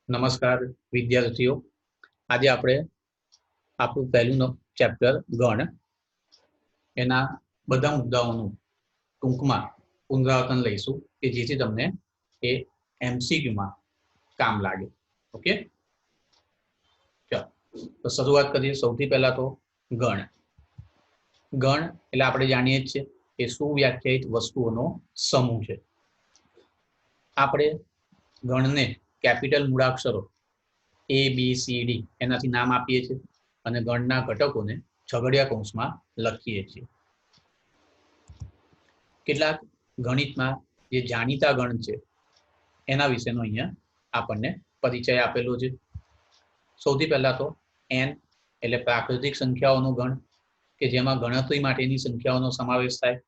નમસ્કાર વિદ્યાર્થીઓ, આજે આપણે આપણું પહેલું ચેપ્ટર ગણ એના બધા મુદ્દાઓનું ટૂંકમાં પુનરાવર્તન લઈશું કે જેથી તમને એ એમસીક્યુમાં કામ લાગે. ઓકે, ચાલો તો શરૂઆત કરીએ. સૌથી પહેલા તો ગણ એટલે આપણે જાણીએ જ છીએ કે સુવ્યાખ્યાયિત વસ્તુઓનો સમૂહ છે. આપણે ગણને કેપિટલ મૂળાક્ષરો A B C D એનાથી નામ આપીએ છીએ અને ગણના ઘટકોને છગડિયા કૌંસમાં લખીએ છીએ. કેટલાક ગણિતમાં જે જાણીતા ગણ છે એના વિશેનો અહીંયા આપણને પરિચય આપેલો છે. સૌથી પહેલા તો n એટલે પ્રાકૃતિક સંખ્યાઓનો ગણ કે જેમાં ગણતરી માટેની સંખ્યાઓનો સમાવેશ થાય.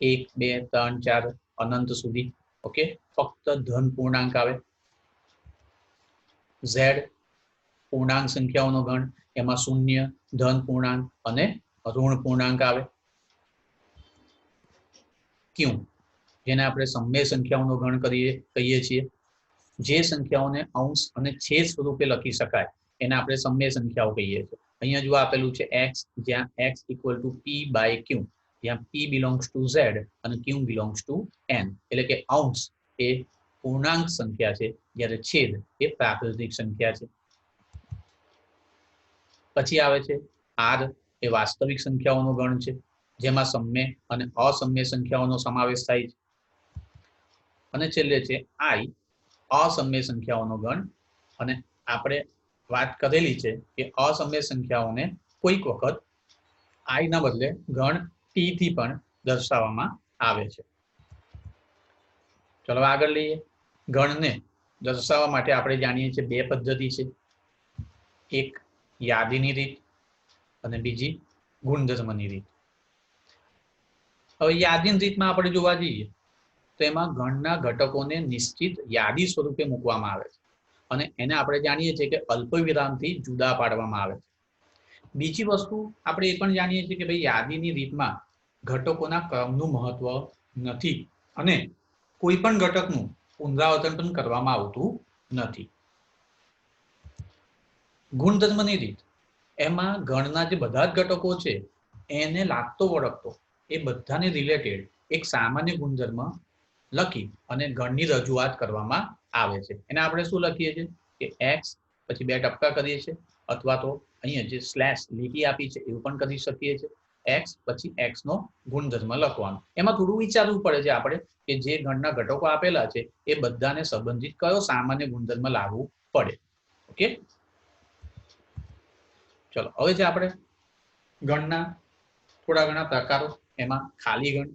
1 2 3 4 અનંત સુધી. ઓકે, ફક્ત ધન પૂર્ણાંક આવે. z પૂર્ણાંક સંખ્યાઓનો ગણ, એમાં શૂન્ય, ધન પૂર્ણાંક અને ઋણ પૂર્ણાંક આવે. q જેને આપણે સમય સંખ્યાઓનો ગણ કહીએ છીએ. જે સંખ્યાઓને અંશ અને છેદ સ્વરૂપે લખી શકાય એને આપણે સમય સંખ્યાઓ કહીએ છીએ. અહીંયા જો આપેલું છે x, જ્યાં x = p/q, જ્યાં p belongs to z અને q belongs to n, એટલે કે અંશ એ પૂર્ણાંક સંખ્યા છે જ્યારે છેદ એ પ્રાકૃતિક સંખ્યા છે. પછી આવે છે r, એ વાસ્તવિક સંખ્યાઓનો ગણ છે જેમાં સમય અને અસમય સંખ્યાઓનો સમાવેશ થાય છે. અને છેલ્લે છે i, અસમય સંખ્યાઓનો ગણ. અને આપણે વાત કરેલી છે કે અસમય સંખ્યાઓને કોઈક વખત i ના બદલે ગણ t થી પણ દર્શાવવામાં આવે છે. ચલો આગળ લઈએ. ગણને દર્શાવવા માટે આપણે જાણીએ છીએ બે પદ્ધતિ છે. એક યાદીની રીત અને બીજી ગુણધર્મની રીત. હવે યાદીની રીતમાં આપણે જોવા જઈએ તો એમાં ગણના ઘટકોને નિશ્ચિત યાદી સ્વરૂપે મૂકવામાં આવે છે અને એને આપણે જાણીએ છીએ કે અલ્પવિરામથી જુદા પાડવામાં આવે છે. બીજી વસ્તુ આપણે એ પણ જાણીએ છીએ કે ભાઈ યાદીની રીતમાં ઘટકોના ક્રમનું મહત્વ નથી અને કોઈ પણ ઘટકનું પુનરાવર્તન પણ કરવામાં આવતું નથી. ગુણધર્મની રીત, એમાં ગણના જે બધા જ ઘટકો છે એને લાગતો વળગતો એ બધાને રિલેટેડ એક સામાન્ય ગુણધર્મ લખી અને ગણની રજૂઆત કરવામાં આવે છે. એને આપણે શું લખીએ છીએ કે x પછી બે ટપકા કરીએ છીએ, અથવા તો અહીંયા જે સ્લેશ લીટી આપી છે એવું પણ કરી શકીએ છીએ. x પછી x નો ગુણધર્મ લખવાનો. એમાં થોડું વિચારવું પડે છે આપણે કે જે ગણના ઘટકો આપેલા છે એ બધાને સંબંધિત કયો સામાન્ય ગુણધર્મ લાવવું પડે. ઓકે, ચલો હવે છે આપણે ગણના થોડા ઘણા પ્રકારો. એમાં ખાલી ગણ,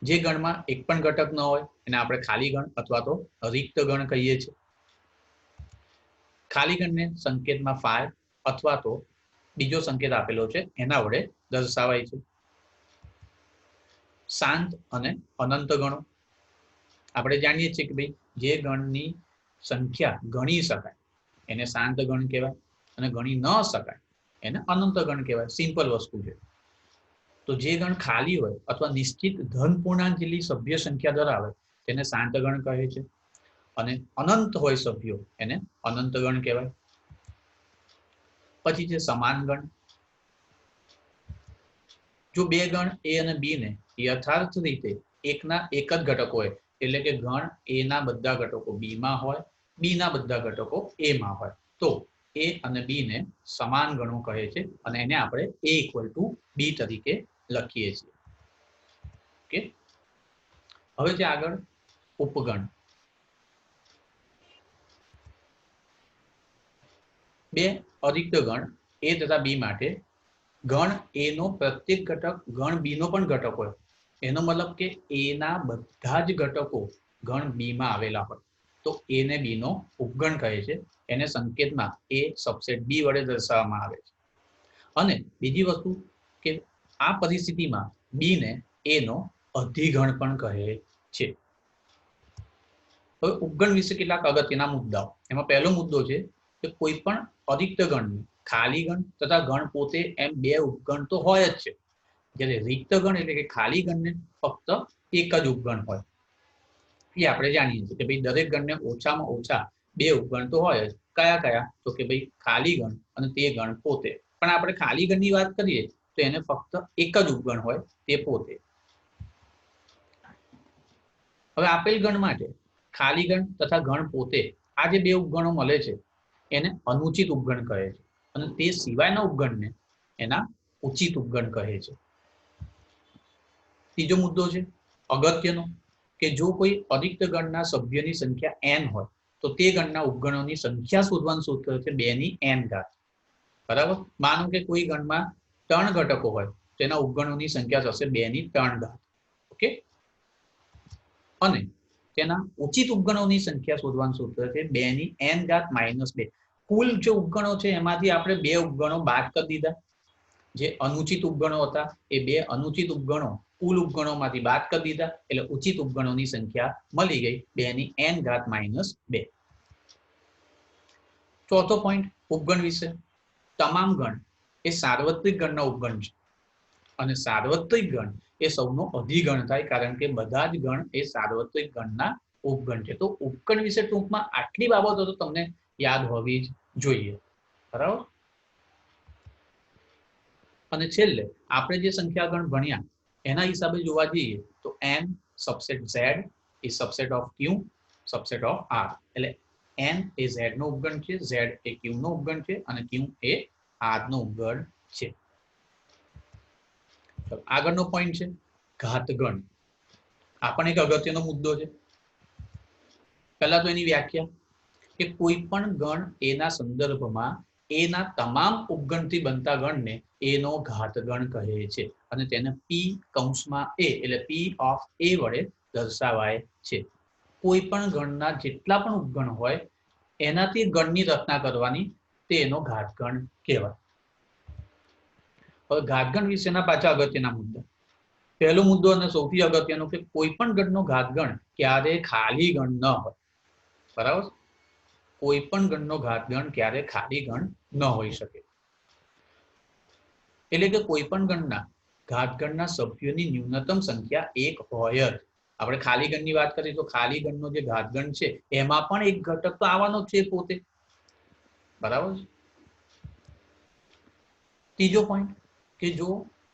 જે ગણમાં એક પણ ઘટક ન હોય એને આપણે ખાલી ગણ અથવા તો રિક્ત ગણ કહીએ છીએ. ખાલી ગણને સંકેતમાં ફાય અથવા તો બીજો સંકેત આપેલો છે એના વડે દર્શાવાય છે. શાંત અને અનંત ગણો, આપણે જાણીએ છીએ કે ભાઈ જે ગણની સંખ્યા ગણી શકાય એને શાંત ગણ કહેવાય અને ગણી ન શકાય એને અનંત ગણ કહેવાય. સિમ્પલ વસ્તુ છે. તો જે ગણ ખાલી હોય અથવા નિશ્ચિત ધન પૂર્ણાંક જેટલી સભ્ય સંખ્યા ધરાવે તેને શાંત ગણ કહે છે અને અનંત હોય સભ્યો એને અનંત ગણ કહેવાય. પછી છે સમાન ગણ. જો બે ગણ a અને b ને યથાર્થ રીતે એકના એક જ ઘટક હોય, એટલે કે ગણ a ના બધા ઘટકો b માં હોય, b ના બધા ઘટકો a માં હોય, તો a અને b ને સમાન ગણો કહે છે અને એને આપણે a = b તરીકે લખીએ છીએ. ઓકે, હવે છે આગળ ઉપગણ. બે અરિક્ત ગણ a તથા b માટે ગણ a નો પ્રત્યેક ઘટક ગણ b નો પણ ઘટક હોય. એનો મતલબ કે a ના બધા જ ઘટકો ગણ b માં આવેલા હોય તો a ને b નો ઉપગણ કહે છે. એને સંકેતમાં a સબસેટ b વડે દર્શાવવામાં આવે છે. અને બીજી વસ્તુ કે આ પરિસ્થિતિમાં b ને a નો અધિગણ પણ કહે છે. હવે ઉપગણ વિશે કેટલાક અગત્યના મુદ્દાઓ. એમાં પહેલો મુદ્દો છે કે કોઈ પણ અરિક્ત ગણની ખાલી ગણ તથા ગણ પોતે એમ બે ઉપગણ તો હોય જ છે, જ્યારે રિક્ત ગણ એટલે કે ખાલી ગણને ફક્ત એક જ ઉપગણ હોય. એ આપણે જાણીએ છીએ કે ભાઈ દરેક ગણને ઓછામાં ઓછા 2 ઉપગણ તો હોય જ. કયા કયા? તો કે ભાઈ ખાલી ગણ અને તે ગણ પોતે. પણ આપણે ખાલી ગણની વાત કરીએ તો એને ફક્ત એક જ ઉપગણ હોય, તે પોતે. હવે આપેલ ગણ માટે ખાલી ગણ તથા ગણ પોતે આ જે 2 ઉપગણો મળે છે એને અનુચિત ઉપગણ કહે છે અને તે સિવાયના ઉપગણને એના ઉચિત ઉપગણ કહે છે. ત્રીજો મુદ્દો છે અગત્યનો, કે જો કોઈ અધિક ગણના સભ્યની સંખ્યા n હોય તો તે ગણના ઉપગણોની સંખ્યા શોધવાનું સૂત્ર છે 2 ની n ઘાત. બરાબર? માનો કે કોઈ ગણમાં 3 ઘટકો હોય તો એના ઉપગણોની સંખ્યા થશે 2 ની 3 ઘાત. ઓકે? અને તેના ઉચિત ઉપગણોની સંખ્યા શોધવાનું સૂત્ર છે 2 ની n ઘાત -2. કુલ જે ઉપગણો છે એમાંથી આપણે 2 ઉપગણો બાદ કરી દીધા. જે અનુચિત ઉપગણો હતા એ 2 અનુચિત ઉપગણો કુલ ઉપગણોમાંથી બાદ કરી દીધા, એટલે ઉચિત ઉપગણોની સંખ્યા મળી ગઈ 2 ની n ઘાત -2. ચોથો પોઈન્ટ ઉપગણ વિશે. તમામ ગણ એ સાર્વત્રિક ગણના ઉપગણ છે અને સાર્વત્રિક ગણ એ સૌનો અધિગણ થાય, કારણ કે બધા જ ગણ એ સાર્વત્રિક ગણના ઉપગણ છે. તો ઉપગણ વિશે ટૂંકમાં આટલી બાબતો તો તમને યાદ હોવી જ જોઈએ. બરાબર? અને છેલ્લે આપણે જે સંખ્યા ગણ ભણ્યા એના હિસાબે જોવા જઈએ તો n subset z is subset of q subset of r. એટલે n એ z નો ઉપગણ છે, z એ q નો ઉપગણ છે અને q એ r નો ઉપગણ છે. આગળનો પોઈન્ટ છે ઘાતગણ. આ પણ એક અગત્યનો મુદ્દો છે. પહેલા તો એની વ્યાખ્યા કે કોઈ પણ ગણ એના સંદર્ભમાં એના તમામ ઉપગણથી બનતા ગણને એનો ઘાતગણ કહે છે અને તેને p કૌંસમાં a એટલે p of a વડે દર્શાવાય છે. કોઈ પણ ગણના જેટલા પણ ઉપગણ હોય એનાથી ગણની રચના કરવાની, તે એનો ઘાતગણ કહેવાય. હવે ઘાતગણ વિશેના પાછા અગત્યના મુદ્દા. પહેલો મુદ્દો અને સૌથી અગત્યનો કે કોઈ પણ ગણનો ઘાતગણ ક્યારે ખાલી ગણ ન હોય. બરાબર? કોઈ પણ ગણનો ઘાતગણ ક્યારે ખાલી ગણ ન હોઈ શકે. એટલે કે કોઈ પણ ગણના ઘાતગણના સભ્યોની ન્યૂનતમ સંખ્યા 1 હોય જ. આપણે ખાલી ગણની વાત કરીએ તો ખાલી ગણનો જે ઘાતગણ છે એમાં પણ એક ઘટક તો આવવાનો જ છે પોતે. બરાબર? ત્રીજો પોઈન્ટ કે જો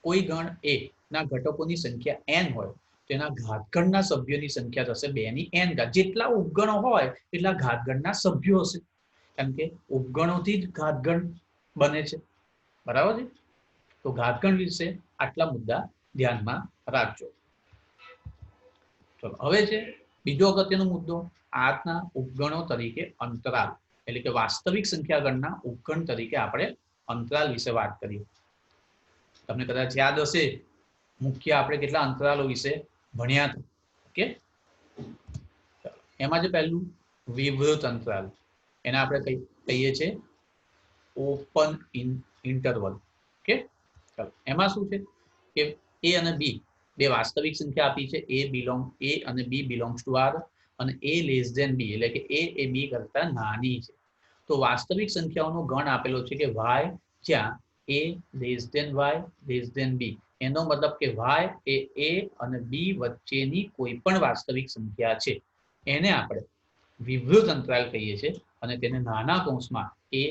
કોઈ ગણ a ના ઘટકોની સંખ્યા n હોય તો એના ઘાતગણના સભ્યોની સંખ્યા થશે 2 ની n ઘાત. જેટલા ઉપગણો હોય એટલા ઘાતગણના સભ્યો હશે, કારણ કે ઉપગણોથી જ ઘાતગણ બને છે. બરાબર છે? તો ઘાતગણ વિશે આટલા મુદ્દા ધ્યાનમાં રાખજો. ચલો હવે છે બીજો અગત્યનો મુદ્દો આજના ઉપગણો તરીકે અંતરાલ, એટલે કે વાસ્તવિક સંખ્યા ગણના ઉપગણ તરીકે આપણે અંતરાલ વિશે વાત કરીએ. તમને કદાચ યાદ હશે મુખ્ય આપણે કેટલા અંતરાલો વિશે ભણ્યા હતા. ઓકે? એમાં જે પહેલું વિવૃત અંતરાલ, એને આપણે કહીએ છીએ ઓપન ઇન્ટરવલ. ઓકે? ચાલો એમાં શું છે કે a અને b બે વાસ્તવિક સંખ્યા આપી છે, a અને b belongs to r અને a less than b એટલે કે a એ b કરતા નાની છે. તો વાસ્તવિક સંખ્યાઓનો ગણ આપેલો છે કે y જ્યાં a less than y less than b. એનો મતલબ કે y એ a અને b વચ્ચેની કોઈ પણ વાસ્તવિક સંખ્યા છે એને આપણે વિવૃત અંતરાલ કહીએ છીએ અને તેને નાના કૌંસમાં a,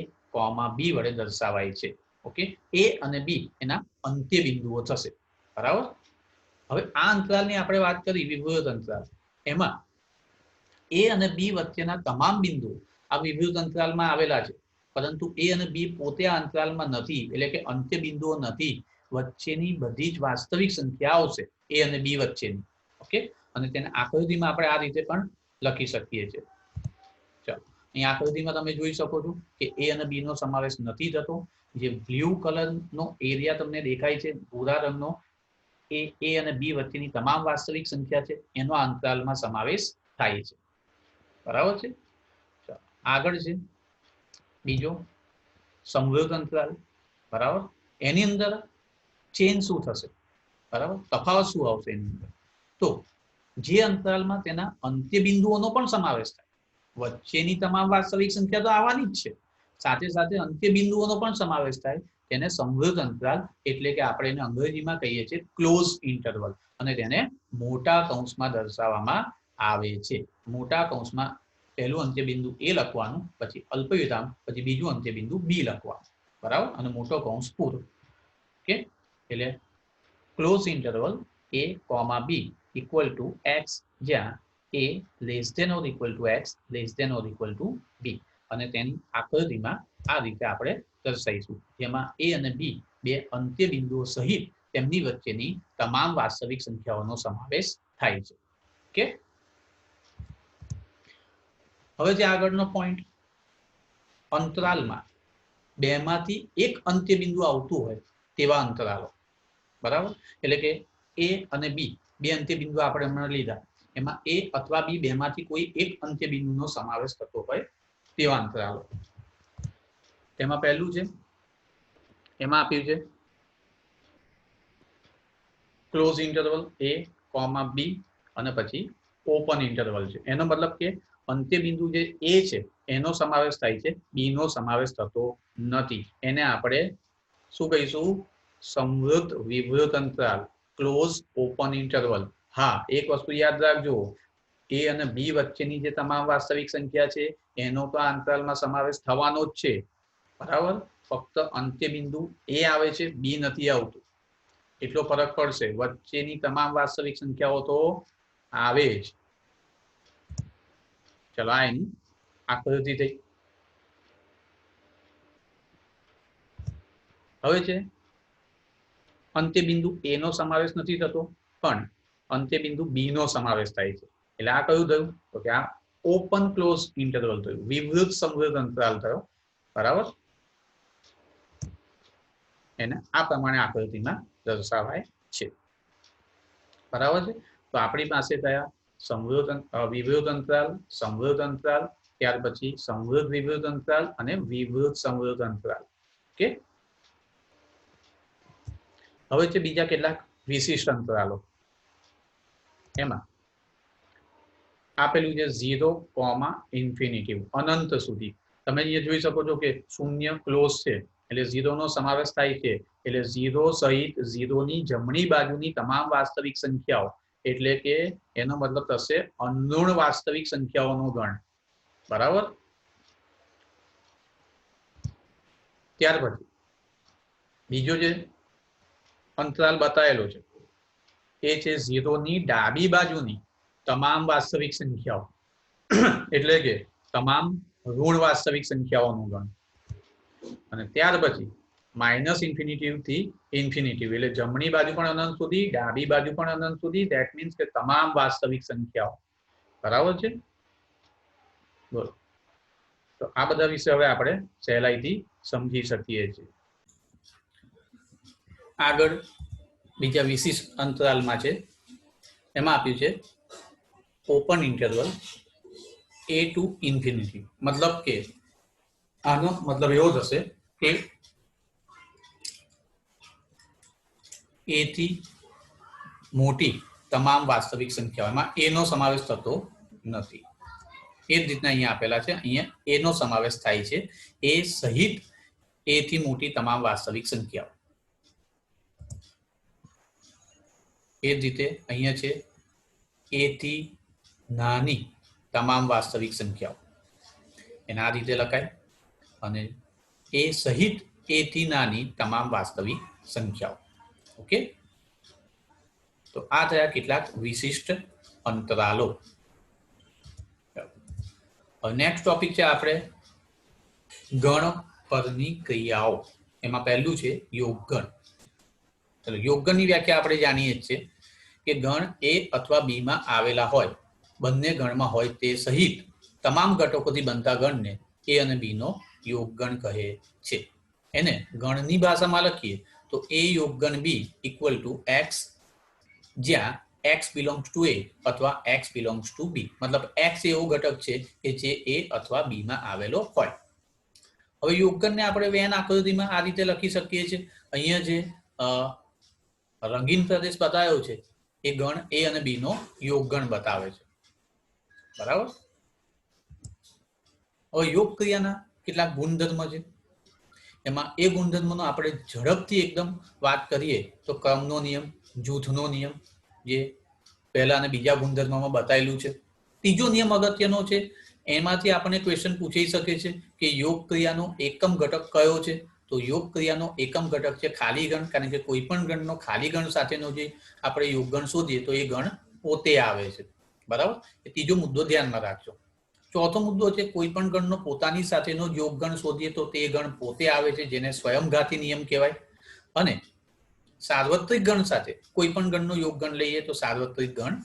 b વડે દર્શાવાય છે. ઓકે? a અને b એના અંત્ય બિંદુઓ થશે. બરાબર? હવે આ અંતરાલની આપણે વાત કરી વિવૃત અંતરાલ. એમાં a અને b વચ્ચેના તમામ બિંદુઓ આ વિવૃત અંતરાલમાં આવેલા છે, પરંતુ a અને b પોતે આ અંતરાલમાં નથી, એટલે કે અંત્ય બિંદુઓ નથી. વચ્ચેની બધી જ વાસ્તવિક સંખ્યાઓ છે a અને b વચ્ચેની. ઓકે? અને તેને આકૃતિમાં આપણે આ રીતે પણ લખી શકીએ છીએ. ચાલો અહીં આકૃતિમાં તમે જોઈ શકો છો કે a અને b નો સમાવેશ નથી થતો. જે બ્લુ કલરનો એરિયા તમને દેખાય છે ભૂરા રંગનો, એ a અને b વચ્ચેની તમામ વાસ્તવિક સંખ્યા છે, એનો આ અંતરાલમાં સમાવેશ થાય છે. બરાબર છે? આગળ છે બીજો સમવૃદ્ધ અંતરાલ. બરાબર? એની અંદર ચેન શું થશે? બરાબર? તફાવત શું આવશે એની અંદર? તો જે અંતરાલમાં તેના અંત્ય બિંદુઓનો પણ સમાવેશ થાય, વચ્ચેની તમામ વાસ્તવિક સંખ્યા તો આવવાની જ છે, સાથે સાથે અંત્ય બિંદુઓનો પણ સમાવેશ થાય, તેને સમવૃદ્ધ અંતરાલ એટલે કે આપણે એને અંગ્રેજીમાં કહીએ છીએ ક્લોઝ ઇન્ટરવલ અને તેને મોટા કૌંસમાં દર્શાવવામાં આવે છે. મોટા કૌંસમાં પહેલું અંત્યબિંદુ એ લખવાનું, પછી અલ્પવિરામ, પછી બીજું અંત્યબિંદુ બી લખવાનું, બરાબર, અને મોટો કૌંસ પૂરો. ઓકે, એટલે close interval a, b equal to x, જ્યાં a less than or equal to x less than or equal to b, અને તેની આકૃતિમાં આ રીતે આપણે દર્શાવીશું, જેમાં a અને b બે અંત્યબિંદુઓ સહિત તેમની વચ્ચેની તમામ વાસ્તવિક સંખ્યાઓનો સમાવેશ થાય છે. ઓકે, હવે જે આગળનો પોઈન્ટ, અંતરાલમાં બેમાંથી એક અંત્યબિંદુ આવતું હોય તેવા અંતરાલો, બરાબર, એટલે કે a અને b બે અંત્યબિંદુ આપણે હમણાં લીધા, એમાં a અથવા b બેમાંથી કોઈ એક અંત્યબિંદુનો સમાવેશ થતો હોય તેવા અંતરાલો. તેમાં પહેલું છે, એમાં આપ્યું છે ક્લોઝ ઇન્ટરવલ a, b અને પછી ઓપન ઇન્ટરવલ છે. એનો મતલબ કે અંત્યબિંદુ જે a છે એનો સમાવેશ થાય છે, b નો સમાવેશ થતો નથી. એને આપણે શું કહીશું? સમવૃત્ત વિવૃત અંતરાલ, ક્લોઝ ઓપન ઇન્ટરવલ. હા, એક વસ્તુ યાદ રાખજો, a અને b વચ્ચેની જે તમામ વાસ્તવિક સંખ્યા છે એનો તો આ અંતરાલમાં સમાવેશ થવાનો જ છે, બરાબર. ફક્ત અંત્યબિંદુ a આવે છે, b નથી આવતું, એટલો ફરક પડશે. વચ્ચેની તમામ વાસ્તવિક સંખ્યાઓ તો આવે જ. ચલો, આ એની આકૃતિ થઈ. હવે છે અંત્યબિંદુ a નો સમાવેશ નથી થતો, પણ અંત્યબિંદુ b નો સમાવેશ થાય છે. એટલે આ કયું થયું? તો કે આ ઓપન ક્લોઝ ઇન્ટરવલ થયું, વિવૃત સમવૃત્ત અંતરાલ થયો, બરાબર. એને આ પ્રમાણે આકૃતિમાં દર્શાવાય છે, બરાબર છે. તો આપણી પાસે કયા? સમવૃત્ત વિવૃત અંતરાલ, સમવૃત્ત અંતરાલ, ત્યાર પછી સમવૃત્ત વિવૃત અંતરાલ અને વિવૃત સમવૃત્ત અંતરાલ. ઓકે, હવે છે બીજા કેટલાક વિશિષ્ટ અંતરાલો. એમાં આપેલું છે 0, ઇન્ફિનિટી, અનંત સુધી. તમે અહીંયા જોઈ શકો છો કે શૂન્ય ક્લોઝ છે, એટલે 0 નો સમાવેશ થાય છે. એટલે 0 સહિત 0 ની જમણી બાજુની તમામ વાસ્તવિક સંખ્યાઓ, એટલે કે એનો મતલબ થશે અનૂર્ણ વાસ્તવિક સંખ્યાઓનો ગણ, બરાબર. ત્યાર પછી બીજો જે અંતરાલ બતાવેલો છે એ છે 0 ની ડાબી બાજુની તમામ વાસ્તવિક સંખ્યાઓ, એટલે કે તમામ ઋણ વાસ્તવિક સંખ્યાઓનું ગણ. અને ત્યાર પછી માઇનસ ઇન્ફિનિટી થી ઇન્ફિનિટી, એટલે જમણી બાજુ પણ અનંત સુધી, ડાબી બાજુ પણ અનંત સુધી. ધેટ મીન્સ કે તમામ વાસ્તવિક સંખ્યાઓ, બરાબર છે. બોલો, તો આ બધા વિશે હવે આપણે સહેલાઈથી સમજી શકીએ છીએ. આગળ બીજા વિશિષ્ટ અંતરાલમાં છે, એમાં આપ્યું છે open interval a two infinity. મતલબ કે આનો મતલબ એવો થશે કે a થી મોટી તમામ વાસ્તવિક સંખ્યાઓમાં a નો સમાવેશ થતો નથી. એ જ રીતના અહીંયા આપેલા છે, અહીંયા a નો સમાવેશ થાય છે, a સહિત a થી મોટી તમામ વાસ્તવિક સંખ્યાઓ. એ જ રીતે અહીંયા છે a થી નાની તમામ વાસ્તવિક સંખ્યાઓ, એને આ રીતે લખાય. અને a સહિત a થી નાની તમામ વાસ્તવિક સંખ્યાઓ. ઓકે, તો આ થયા કેટલાક વિશિષ્ટ અંતરાલો. નેક્સ્ટ ટોપિક છે આપણે ગણ પરની ક્રિયાઓ. એમાં પહેલું છે યોગગણ. ચલો, યોગગણની વ્યાખ્યા આપણે જાણીએ છીએ કે ગણ a અથવા b માં આવેલા હોય, બંને ગણમાં હોય તે સહિત તમામ ઘટકોથી બનતા ગણને a અને b નો યોગગણ કહે છે. એને ગણની ભાષામાં લખીએ તો a યોગગણ b equal to x, જ્યાં x બિલોંગ્સ ટુ a અથવા x બિલોંગ્સ ટુ b. મતલબ x એવો ઘટક છે કે જે a અથવા b માં આવેલો હોય. હવે યોગગણને આપણે વેન આકૃતિમાં આ રીતે લખી શકીએ છીએ. અહીંયા જે રંગીન પ્રદેશ બતાવ્યો છે એ ગણ a અને b નો યોગગણ બતાવે છે, બરાબર. હવે યોગ ક્રિયાના કેટલાક ગુણધર્મ છે, એમાં એ ગુણધર્મનો આપણે ઝડપથી એકદમ વાત કરીએ તો ક્રમનો નિયમ, જૂથનો નિયમ, જે પહેલા અને બીજા ગુણધર્મમાં બતાવેલું છે, ત્રીજો નિયમ અગત્યનો છે, એમાંથી આપણને ક્વેશ્ચન પૂછાઈ શકે છે કે યોગ ક્રિયાનો એકમ ઘટક કયો છે? તો યોગ ક્રિયાનો એકમ ઘટક છે ખાલી ગણ, કારણ કે કોઈ પણ ગણનો ખાલી ગણ સાથેનો જે આપણે યોગ ગણ શોધીએ તો એ ગણ પોતે આવે છે, બરાબર? એ ત્રીજો મુદ્દો ધ્યાનમાં રાખજો. ચોથો મુદ્દો છે કોઈ પણ ગણનો પોતાની સાથેનો યોગ ગણ શોધીએ તો તે ગણ પોતે આવે છે, જેને સ્વયંઘાતી નિયમ કહેવાય. અને સાર્વત્રિક ગણ સાથે કોઈ પણ ગણનો યોગ ગણ લઈએ તો સાર્વત્રિક ગણ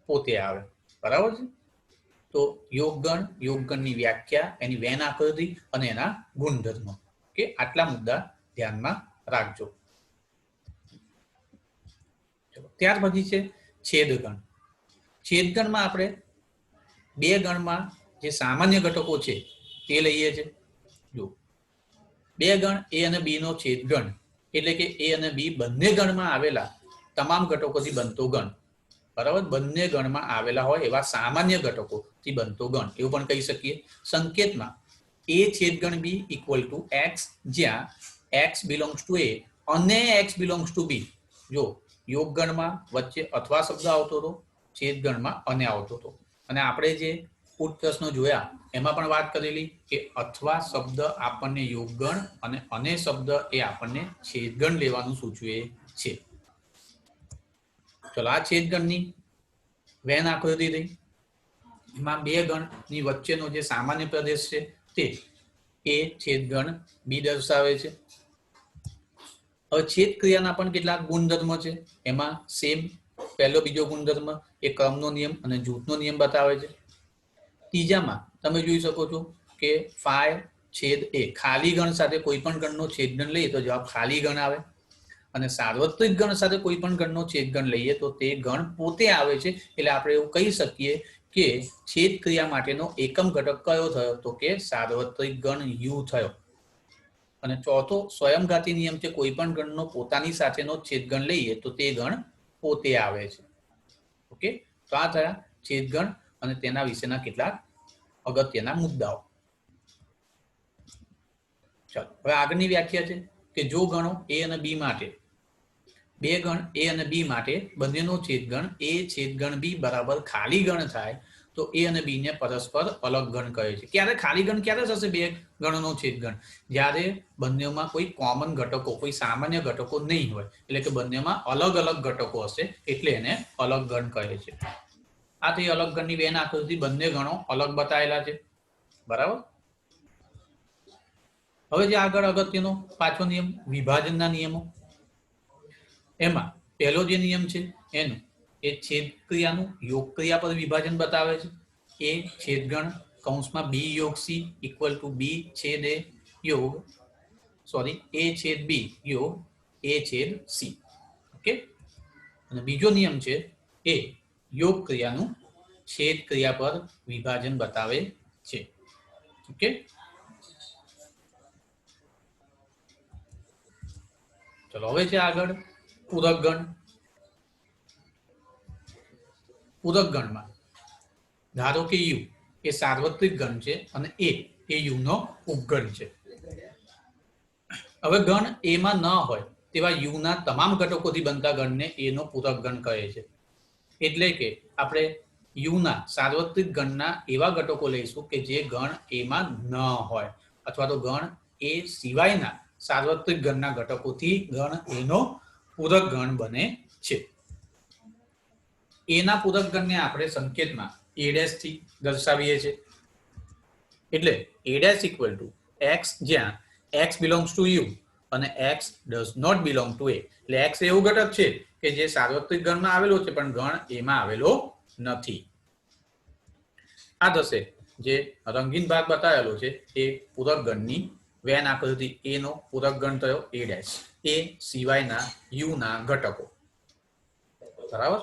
પોતે આવે, બરાબર છે? તો યોગ ગણની વ્યાખ્યા, એની વેન આકૃતિ અને એના ગુણધર્મો, કે આટલા મુદ્દા ધ્યાનમાં રાખજો. ત્યાર પછી છે છેદગણ. છેદગણમાં આપણે બે ગણમાં જે સામાન્ય ઘટકો છે તે લઈએ છીએ. જો બે ગણ એ અને બી નો છેદગણ એટલે કે એ અને બી બંને ગણમાં આવેલા તમામ ઘટકોથી બનતો ગણ, બરાબર? બંને ગણમાં આવેલા હોય એવા સામાન્ય ઘટકોથી બનતો ગણ, એવું પણ કહી શકીએ. સંકેતમાં એ છેદગણ બી ઇક્વલ ટુ એક્સ, જ્યાં એક્સ બિલોંગ્સ ટુ એ અને એક્સ બિલોંગ્સ ટુ બી. જો યોગ ગણમાં વચ્ચે અથવા શબ્દ આવતો હતો, છેદગણમાં અને આવતો હતો. અને આપણે જે પૂર્વ પ્રશ્નો જોયા એમાં પણ વાત કરેલી કે અથવા શબ્દ આપણને યોગ ગણ અને શબ્દ એ આપણને છેદગણ લેવાનું સૂચવે છે. ચલો, આ છેદગણની વેન આકૃતિ થઈ. એમાં બે ગણની વચ્ચેનો જે સામાન્ય પ્રદેશ છે તે એ છેદગણ બી દર્શાવે છે. હવે છેદ ક્રિયાના પણ કેટલાક ગુણધર્મ છે. એમાં સેમ પહેલો બીજો ગુણધર્મ એ ક્રમનો નિયમ અને જૂથનો નિયમ બતાવે છે. ત્રીજામાં તમે જોઈ શકો છો કે ફાય છેદ એ, ખાલી ગણ સાથે કોઈ પણ ગણનો છેદગણ લઈએ તો જવાબ ખાલી ગણ આવે. અને સાર્વત્રિક ગણ સાથે કોઈ પણ ગણનો છેદગણ લઈએ તો તે ગણ પોતે આવે છે. એટલે આપણે એવું કહી શકીએ કે છેદ ક્રિયા માટેનો એકમ ઘટક કયો થયો? તો કે સાર્વત્રિક ગણ યુ થયો. અને ચોથો સ્વયંઘાતી નિયમ છે, કોઈ પણ ગણનો પોતાની સાથેનો છેદગણ લઈએ તો તે ગણ પોતે આવે છે. ઓકે, તો આ થયા છેદગણ અને તેના વિશેના કેટલાક અગત્યના મુદ્દાઓ. ચાલો, હવે આગળની વ્યાખ્યા છે કે જો ગણો એ અને બી માટે, બે ગણ એ અને બી માટે બંનેનો છેદગણ એ છેદગણ બી બરાબર ખાલી ગણ થાય તો એ અને બી ને પરસ્પર અલગ ગણ કહે છે. ક્યારે ખાલી ગણ ક્યારે થશે બે ગણનો છેદગણ? જ્યારે બંનેમાં કોઈ કોમન ઘટકો, કોઈ સામાન્ય ઘટકો નહીં હોય, એટલે કે બંનેમાં અલગ અલગ ઘટકો હશે, એટલે એને અલગ ગણ કહે છે. આ તે અલગ ગણની વેન આકૃતિ, બંને ગણો અલગ બતાવેલા છે, બરાબર? હવે જે આગળ અગત્યનો પાછો નિયમ વિભાજનના નિયમો. એમાં પહેલો જે નિયમ છે એનું એ છેદ ક્રિયાનું યોગ ક્રિયા પર વિભાજન બતાવે છે. એ છેદગણ કૌંસમાં બી યોગ સી ઇક્વલ ટુ બી છેદ એ યોગ એ છેદ બી યોગ એ છેદ સી. ઓકે, અને બીજો નિયમ છે એ યોગ ક્રિયાનું છેદ ક્રિયા પર વિભાજન બતાવે છે. ઓકે, ચલો હવે છે આગળ પૂરક ગણ. પૂરક ગણમાં ધારો કે યુ એ સાર્વત્રિક ગણ છે અને એ યુ નો ઉપગણ છે. હવે ગણ એમાં ન હોય તેવા યુ ના તમામ ઘટકોથી બનતા ગણને એનો પૂરક ગણ કહે છે. એટલે કે આપણે યુ ના સાર્વત્રિક ગણના એવા ઘટકો લઈશું કે જે ગણ એમાં ન હોય, અથવા તો ગણ એ સિવાયના સાર્વત્રિક ગણના ઘટકોથી ગણ એનો પૂરક ગણ બને છે. એના પૂરક ગણને આપણે સંકેતમાં a' થી દર્શાવીએ છીએ. એટલે a' ઇક્વલ ટુ x, જ્યાં x બિલોંગ્સ ટુ યુ અને x does not belong to A. એટલે x એવું ઘટક છે કે જે સાર્વત્રિક ગણમાં આવેલો છે પણ ગણ એમાં આવેલો નથી. આ થશે જે રંગીન ભાગ બતાવેલો છે એ પૂરક ગણની વેન આકૃતિ. એ નો પૂરક ગણ થયો a', એ સિવાયના યુ ના ઘટકો, બરાબર?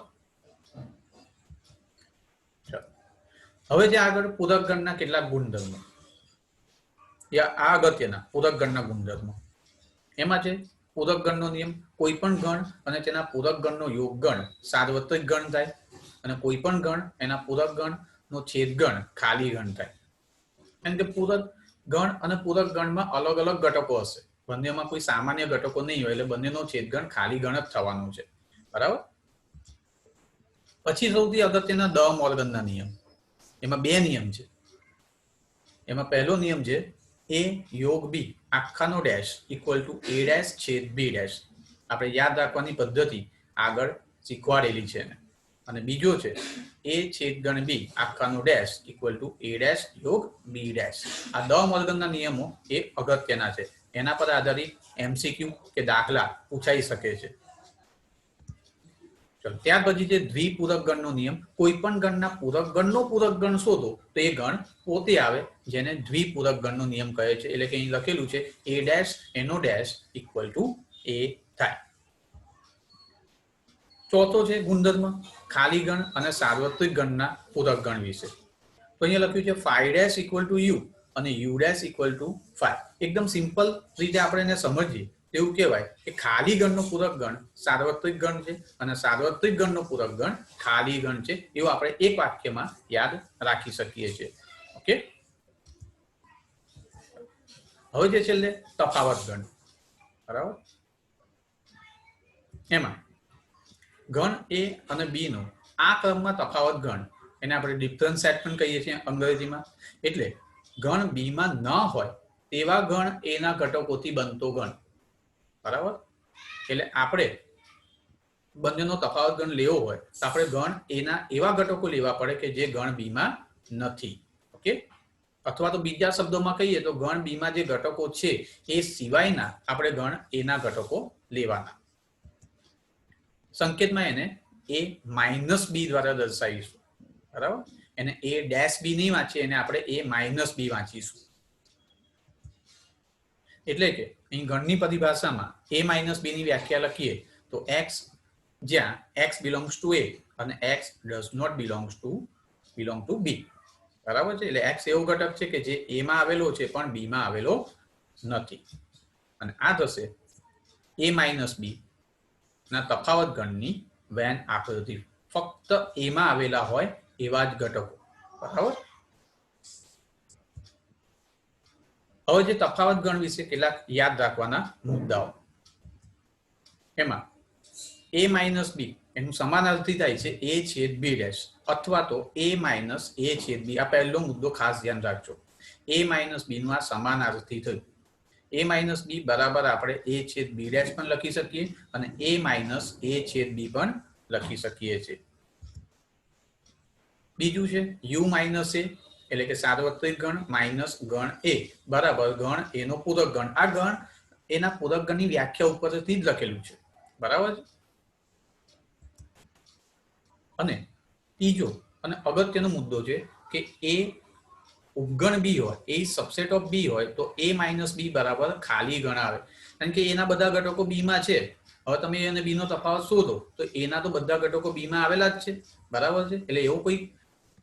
હવે જે આગળ પૂરક ગણના કેટલાક ગુણધર્મો, આ અગત્યના પૂરક ગણના ગુણધર્મો. એમાં છે પૂરક ગણનો નિયમ, કોઈ પણ ગણ અને તેના પૂરક ગણનો યોગ ગણ સાર્વત્રિક ગણ થાય, અને કોઈ પણ ગણ એના પૂરક ગણ નો છેદગણ ખાલી ગણ થાય. કારણ કે પૂરક ગણ અને પૂરક ગણમાં અલગ અલગ ઘટકો હશે, બંનેમાં કોઈ સામાન્ય ઘટકો નહીં હોય, એટલે બંનેનો છેદગણ ખાલી ગણ જ થવાનો છે, બરાબર? પછી સૌથી અગત્યના દ મોર્ગનના નિયમ. એમાં બે નિયમ છે. એમાં પહેલો નિયમ છે a યોગ b આખાનો dash equal to a dash છેદ b ડેશ. આપણે યાદ રાખવાની પદ્ધતિ આગળ શીખવાડેલી છે. અને બીજો છે a છેદ ગણ b આખાનો dash equal to a dash યોગ b ડેશ. આ દ મોર્ગનના નિયમો એ અગત્યના છે. એના પર આધારિત એમસીક્યુ કે દાખલા પૂછાઈ શકે છે. ત્યાર પછી છે દ્વિપૂરક ગણનો નિયમ. કોઈ પણ ગણના પૂરક ગણનો પૂરક ગણ શોધો તો એ ગણ પોતે આવે, જેને દ્વિપૂરક ગણનો નિયમ કહે છે. એટલે કે અહીં લખેલું છે a ડેશ એનો ડેશ ઇક્વલ ટુ a થાય. ચોથો છે ગુણધર્મ ખાલી ગણ અને સાર્વત્રિક ગણના પૂરક ગણ વિશે. તો અહીંયા લખ્યું છે phi dash equal two u અને u dash equal two phi. એકદમ સિમ્પલ રીતે આપણે એને સમજીએ એવું કહેવાય કે ખાલી ગણનો પૂરક ગણ સાર્વત્રિક ગણ છે અને સાર્વત્રિક ગણનો પૂરક ગણ ખાલી ગણ છે. એવું આપણે એક વાક્યમાં યાદ રાખી શકીએ છીએ. ઓકે. હવે જે છેલ્લે તફાવત ગણ. બરાબર. એમાં ગણ a અને b નો આ ક્રમમાં તફાવત ગણ, એને આપણે ડિફરન્શિએટ પણ કહીએ છીએ અંગ્રેજીમાં. એટલે ગણ b માં ન હોય તેવા ગણ a ના ઘટકોથી બનતો ગણ. બરાબર. એટલે આપણે બંનેનો તફાવત ગણ લેવો હોય તો આપણે ગણ a ના એવા ઘટકો લેવા પડે કે જે ગણ b માં નથી. ઓકે. અથવા તો બીજા શબ્દોમાં કહીએ તો ગણ b માં જે ઘટકો છે એ સિવાયના આપણે ગણ a ના ઘટકો લેવાના. સંકેતમાં એને a માઇનસ b દ્વારા દર્શાવીશું. બરાબર. એને a ડેશ b નહીં વાંચીએ, એને આપણે a માઇનસ b વાંચીશું. એટલે કે અહીં ગણની પરિભાષામાં a માઇનસ b ની વ્યાખ્યા લખીએ તો x જ્યાં x બિલોંગ્સ ટુ a અને x does not belong to b. બરાબર છે. એટલે x એવો ઘટક છે કે જે a માં આવેલો છે પણ b માં આવેલો નથી. અને આ થશે a માઇનસ b ના તફાવત ગણની વેન આકૃતિ. ફક્ત a માં આવેલા હોય એવા જ ઘટકો. બરાબર. હવે જે તફાવત ગણ વિશે કેટલાક યાદ રાખવાના મુદ્દાઓ. એમાં a માઇનસ b એનું સમાનાર્થી થાય છે a છેદ b ડેશ અથવા તો a માઇનસ a છેદ b. આ પહેલો મુદ્દો ખાસ ધ્યાન રાખજો. a માઇનસ b નું આ સમાનાર્થી થયું. a માઇનસ b બરાબર આપણે a છેદ b ડેશ પણ લખી શકીએ અને a માઇનસ a છેદ b પણ લખી શકીએ છીએ. બીજું છે u માઇનસ a એટલે કે સાર્વત્રિક ગણ માઇનસ ગણ a બરાબર ગણ a નો પૂરક ગણ. આ ગણ એના પૂરક ગણની વ્યાખ્યા ઉપરથી જ લખેલું છે. બરાબર. અને ત્રીજો અને અગત્યનો મુદ્દો છે કે a ઉપગણ b હોય, a સબસેટ ઓફ b હોય તો a માઇનસ b બરાબર ખાલી ગણ આવે. કારણ કે એના બધા ઘટકો b માં છે. હવે તમે એને b નો તફાવત શોધો તો એના તો બધા ઘટકો b માં આવેલા જ છે. બરાબર છે. એટલે એવો કોઈ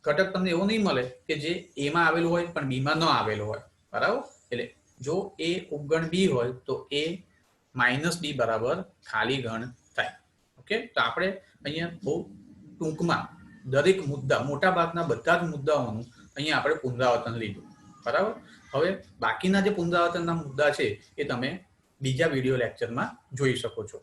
ઘટક તમને એવો નહીં મળે કે જે a માં આવેલું હોય પણ b માં ન આવેલો હોય. બરાબર. એટલે જો a ઉપગણ b હોય તો a માઇનસ b બરાબર ખાલી ગણ થાય. ઓકે. તો આપણે અહીંયા બહુ ટૂંકમાં દરેક મુદ્દા, મોટા ભાગના બધા જ મુદ્દાઓનું અહીંયા આપણે પુનરાવર્તન લીધું. બરાબર. હવે બાકીના જે પુનરાવર્તનના મુદ્દા છે એ તમે બીજા વિડીયો લેક્ચરમાં જોઈ શકો છો.